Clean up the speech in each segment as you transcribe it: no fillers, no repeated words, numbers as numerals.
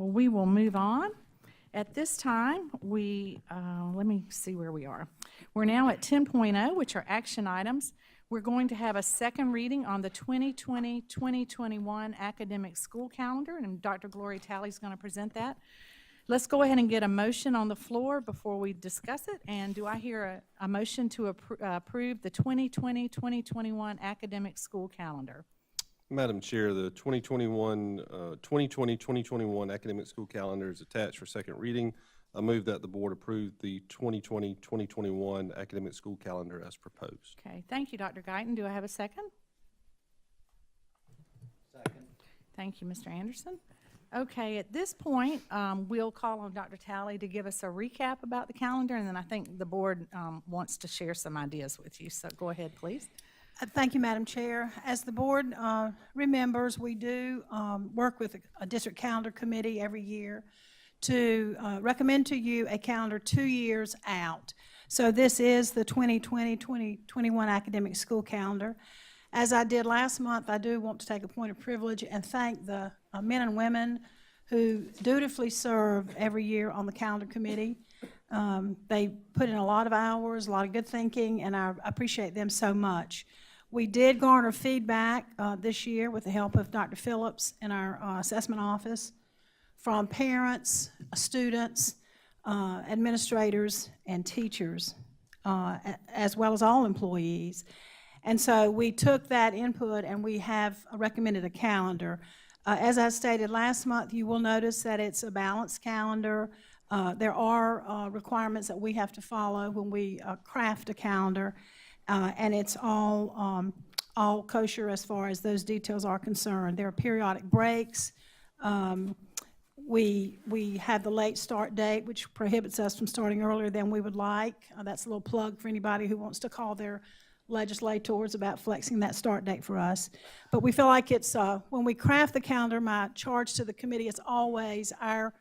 Well, we will move on. At this time, let me see where we are. We're now at 10.0, which are action items. We're going to have a second reading on the 2020-2021 academic school calendar, and Dr. Gloria Talley is going to present that. Let's go ahead and get a motion on the floor before we discuss it. And do I hear a motion to approve the 2020-2021 academic school calendar? Madam Chair, the 2020-2021 academic school calendar is attached for second reading. I move that the board approve the 2020-2021 academic school calendar as proposed. Okay, thank you, Dr. Guyton. Do I have a second? Second. Thank you, Mr. Anderson. Okay, at this point, we'll call on Dr. Talley to give us a recap about the calendar, and then I think the board wants to share some ideas with you. So go ahead, please. Thank you, Madam Chair. As the board remembers, we do work with a district calendar committee every year to recommend to you a calendar 2 years out. So this is the 2020-2021 academic school calendar. As I did last month, I do want to take a point of privilege and thank the men and women who dutifully serve every year on the calendar committee. They put in a lot of hours, a lot of good thinking, and I appreciate them so much. We did garner feedback this year with the help of Dr. Phillips in our assessment office from parents, students, administrators, and teachers, as well as all employees. And so we took that input and we have recommended a calendar. As I stated last month, you will notice that it's a balanced calendar. There are requirements that we have to follow when we craft a calendar, and it's all kosher as far as those details are concerned. There are periodic breaks. We have the late start date, which prohibits us from starting earlier than we would like. That's a little plug for anybody who wants to call their legislators about flexing that start date for us. But we feel like it's, when we craft the calendar, my charge to the committee is always our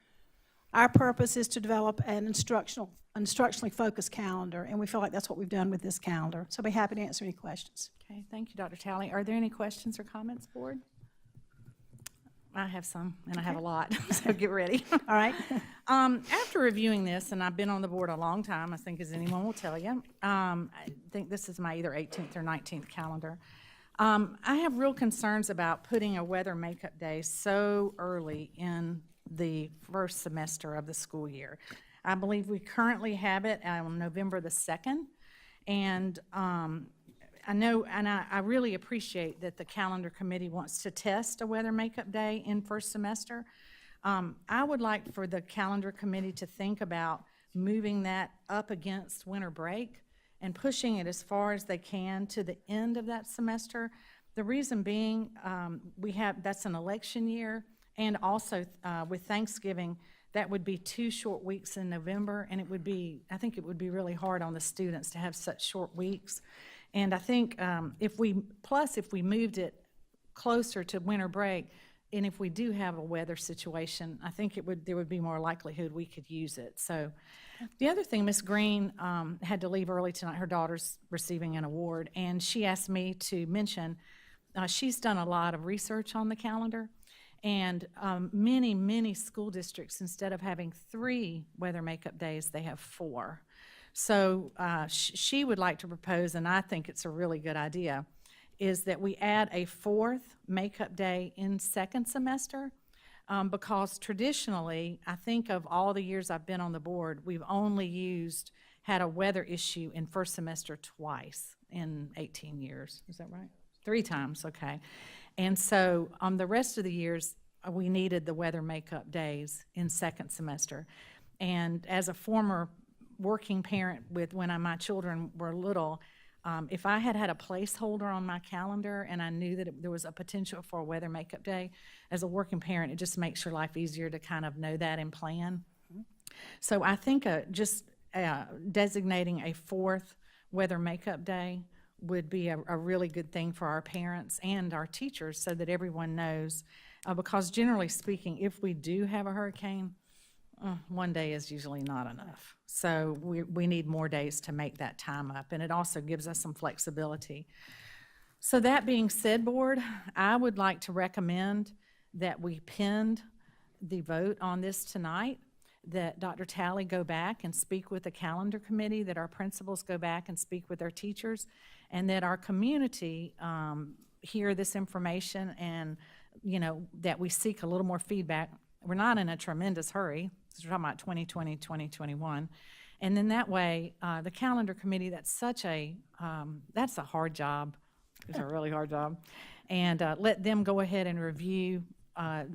purpose is to develop an instructionally focused calendar, and we feel like that's what we've done with this calendar. So I'll be happy to answer any questions. Okay, thank you, Dr. Talley. Are there any questions or comments, board? I have some, and I have a lot, so get ready. All right. After reviewing this, and I've been on the board a long time, I think as anyone will tell you, I think this is my either 18th or 19th calendar. I have real concerns about putting a weather makeup day so early in the first semester of the school year. I believe we currently have it on November the 2nd, and I know, and I really appreciate that the calendar committee wants to test a weather makeup day in first semester. I would like for the calendar committee to think about moving that up against winter break and pushing it as far as they can to the end of that semester. The reason being, that's an election year, and also with Thanksgiving, that would be 2 short weeks in November, and I think it would be really hard on the students to have such short weeks. And I think if we moved it closer to winter break, and if we do have a weather situation, I think there would be more likelihood we could use it. So the other thing, Ms. Green had to leave early tonight. Her daughter's receiving an award, and she asked me to mention she's done a lot of research on the calendar, and many school districts, instead of having 3 weather makeup days, they have 4. So she would like to propose, and I think it's a really good idea, is that we add a 4th makeup day in second semester, because traditionally, I think of all the years I've been on the board, we've only had a weather issue in first semester twice in 18 years. Is that right? 3 times, okay. And so the rest of the years, we needed the weather makeup days in second semester. And as a former working parent when my children were little, if I had a placeholder on my calendar and I knew that there was a potential for a weather makeup day, as a working parent, it just makes your life easier to kind of know that and plan. So I think just designating a 4th weather makeup day would be a really good thing for our parents and our teachers, so that everyone knows, because generally speaking, if we do have a hurricane, 1 day is usually not enough. So we need more days to make that time up, and it also gives us some flexibility. So that being said, board, I would like to recommend that we pend the vote on this tonight, that Dr. Talley go back and speak with the calendar committee, that our principals go back and speak with their teachers, and that our community hear this information, and, you know, that we seek a little more feedback. We're not in a tremendous hurry, because we're talking about 2020, 2021. And then that way, the calendar committee, that's a hard job. It's a really hard job. And let them go ahead and review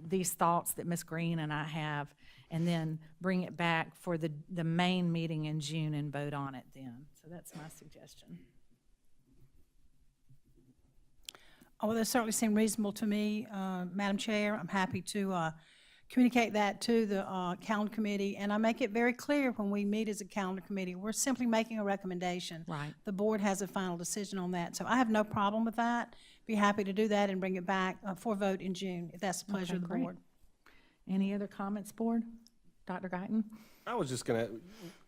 these thoughts that Ms. Green and I have, and then bring it back for the main meeting in June and vote on it then. So that's my suggestion. Oh, well, that certainly seemed reasonable to me, Madam Chair. I'm happy to communicate that to the calendar committee, and I make it very clear when we meet as a calendar committee, we're simply making a recommendation. Right. The board has a final decision on that, so I have no problem with that. Be happy to do that and bring it back for vote in June, if that's the pleasure of the great. board. Any other comments, board? Dr. Guyton? I was just gonna,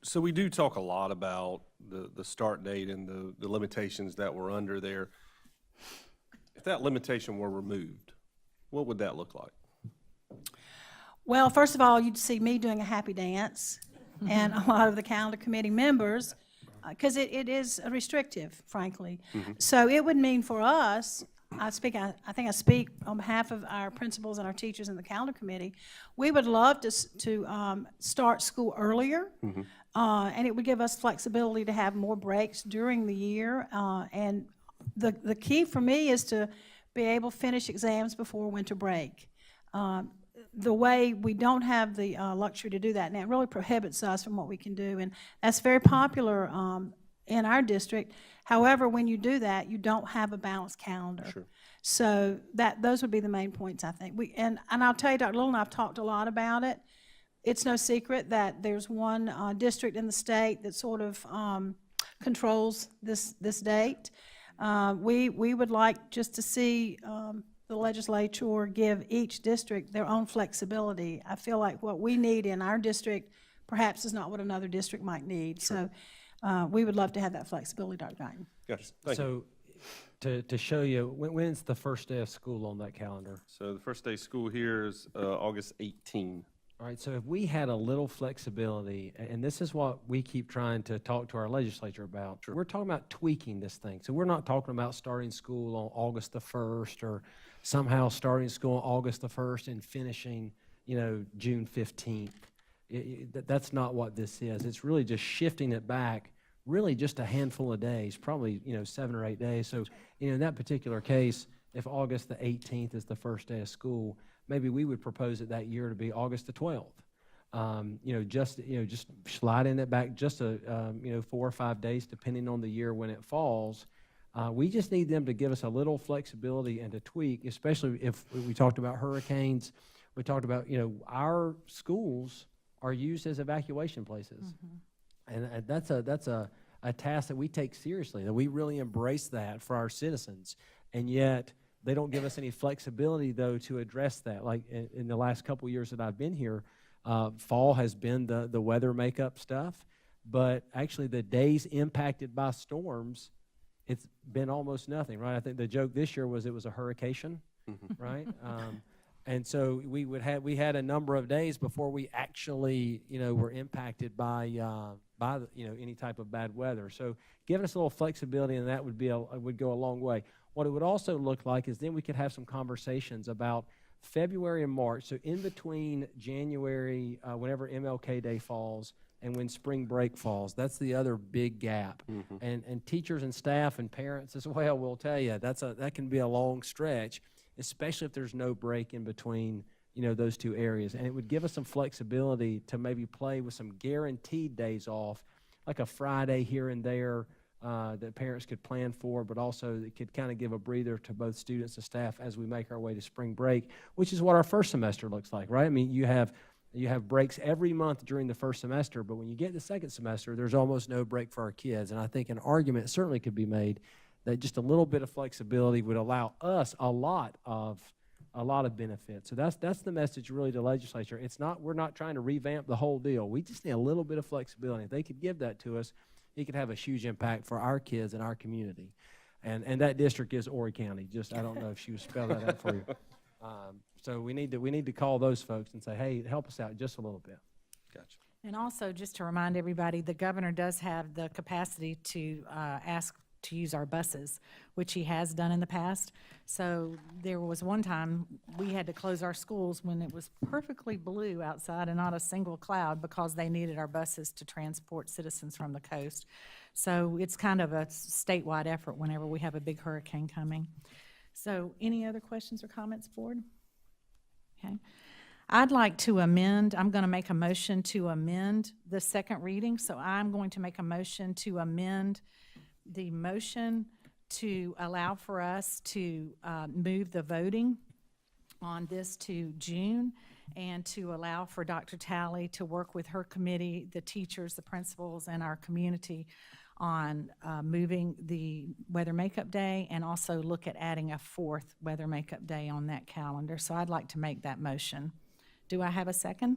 so we do talk a lot about the start date and the limitations that were under there. If that limitation were removed, what would that look like? Well, first of all, you'd see me doing a happy dance, and a lot of the calendar committee members, because it is restrictive, frankly. So it would mean for us, I think I speak on behalf of our principals and our teachers in the calendar committee, we would love to start school earlier, and it would give us flexibility to have more breaks during the year. And the key for me is to be able to finish exams before winter break. The way we don't have the luxury to do that, and it really prohibits us from what we can do, and that's very popular in our district. However, when you do that, you don't have a balanced calendar. Sure. So those would be the main points, I think. And I'll tell you, Dr. Little and I have talked a lot about it. It's no secret that there's one district in the state that sort of controls this date. We would like just to see the legislature give each district their own flexibility. I feel like what we need in our district perhaps is not what another district might need. Sure. So we would love to have that flexibility, Dr. Guyton. Yes, thank you. So to show you, when's the first day of school on that calendar? So the first day of school here is August 18. All right, so if we had a little flexibility, and this is what we keep trying to talk to our legislature about, we're talking about tweaking this thing. So we're not talking about starting school on August the 1st or somehow starting school on August the 1st and finishing, June 15th. That's not what this is. It's really just shifting it back, really just a handful of days, probably, 7 or 8 days. So, in that particular case, if August the 18th is the first day of school, maybe we would propose it that year to be August the 12th. Just sliding it back just 4 or 5 days, depending on the year when it falls. We just need them to give us a little flexibility and to tweak, especially if we talked about hurricanes. We talked about, our schools are used as evacuation places. And that's a task that we take seriously, that we really embrace that for our citizens. And yet, they don't give us any flexibility, though, to address that. Like in the last couple years that I've been here, fall has been the weather makeup stuff, but actually the days impacted by storms, it's been almost nothing, right? I think the joke this year was it was a hurricane, right? And so we had a number of days before we actually, were impacted by any type of bad weather. So giving us a little flexibility, and that would go a long way. What it would also look like is then we could have some conversations about February and March. So in between January, whenever MLK Day falls, and when spring break falls, that's the other big gap. And teachers and staff and parents as well will tell you that can be a long stretch, especially if there's no break in between, those two areas. And it would give us some flexibility to maybe play with some guaranteed days off, like a Friday here and there that parents could plan for, but also it could kind of give a breather to both students and staff as we make our way to spring break, which is what our first semester looks like, right? I mean, you have breaks every month during the first semester, but when you get to the second semester, there's almost no break for our kids. And I think an argument certainly could be made that just a little bit of flexibility would allow us a lot of benefits. So that's the message really to legislature. We're not trying to revamp the whole deal. We just need a little bit of flexibility. If they could give that to us, it could have a huge impact for our kids and our community. And that district is Horry County. I don't know if she would spell that out for you. So we need to call those folks and say, hey, help us out just a little bit. Gotcha. And also, just to remind everybody, the governor does have the capacity to ask to use our buses, which he has done in the past. So there was one time we had to close our schools when it was perfectly blue outside and not a single cloud because they needed our buses to transport citizens from the coast. So it's kind of a statewide effort whenever we have a big hurricane coming. So any other questions or comments, board? Okay. I'd like to amend, I'm going to make a motion to amend the second reading. So I'm going to make a motion to amend the motion to allow for us to move the voting on this to June and to allow for Dr. Talley to work with her committee, the teachers, the principals, and our community on moving the weather makeup day and also look at adding a fourth weather makeup day on that calendar. So I'd like to make that motion. Do I have a second?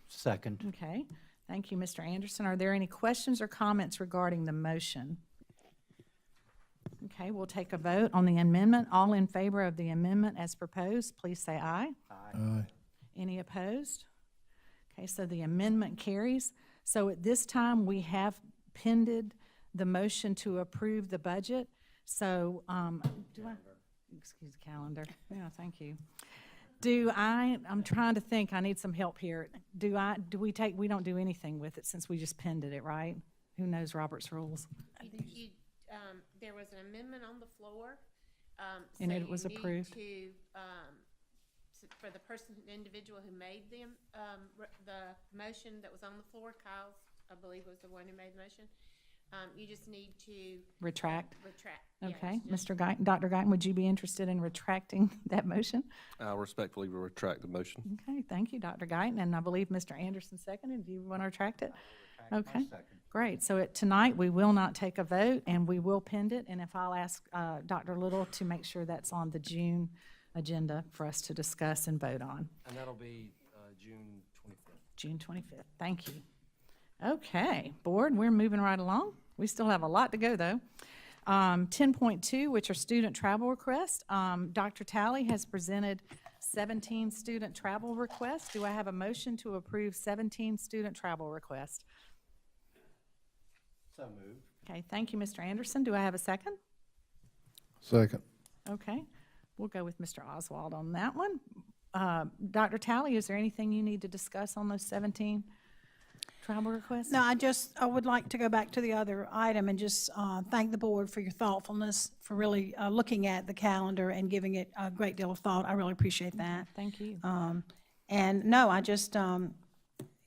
Second. Okay. Thank you, Mr. Anderson. Are there any questions or comments regarding the motion? Okay, we'll take a vote on the amendment. All in favor of the amendment as proposed, please say aye. Aye. Any opposed? Okay, so the amendment carries. So at this time, we have pended the motion to approve the budget. So, excuse the calendar. Yeah, thank you. I'm trying to think, I need some help here. We don't do anything with it since we just pended it, right? Who knows Robert's rules? There was an amendment on the floor. And so it was you need approved? for the person, the individual who made the motion that was on the floor, Kyle, I believe was the one who made the motion. You just need to Retract? Yeah, Okay, it's just- Mr. Guyton, Dr. Guyton, would you be interested in retracting that motion? I respectfully retract the motion. Okay, thank you, Dr. Guyton, and I believe Mr. Anderson seconded. Do you want to retract it? Okay, great. So tonight, we will not take a vote, and we will pend it, and if I'll ask Dr. Little to make sure that's on the June agenda for us to discuss and vote on. And that'll be June 25th. June 25th. Thank you. Okay, board, we're moving right along. We still have a lot to go, though. 10.2, which are student travel requests. Dr. Talley has presented 17 student travel requests. Do I have a motion to approve 17 student travel requests? So moved. Okay, thank you, Mr. Anderson. Do I have a second? Second. Okay, we'll go with Mr. Oswald on that one. Dr. Talley, is there anything you need to discuss on those 17 travel requests? No, I would like to go back to the other item and just thank the board for your thoughtfulness, for really looking at the calendar and giving it a great deal of thought. I really appreciate that. Thank you. And no, I just,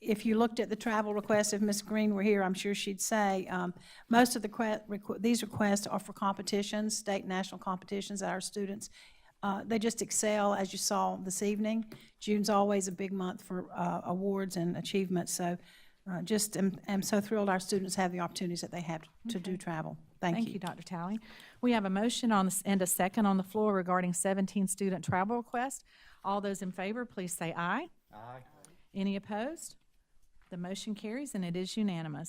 if you looked at the travel requests, if Ms. Green were here, I'm sure she'd say, most of these requests are for competitions, state and national competitions that our students, they just excel, as you saw this evening. June's always a big month for awards and achievements, so just am so thrilled our students have the opportunities that they have to do travel. Thank you. Dr. Talley. We have a motion and a second on the floor regarding 17 student travel requests. All those in favor, please say aye. Aye. Any opposed? The motion carries and it is unanimous.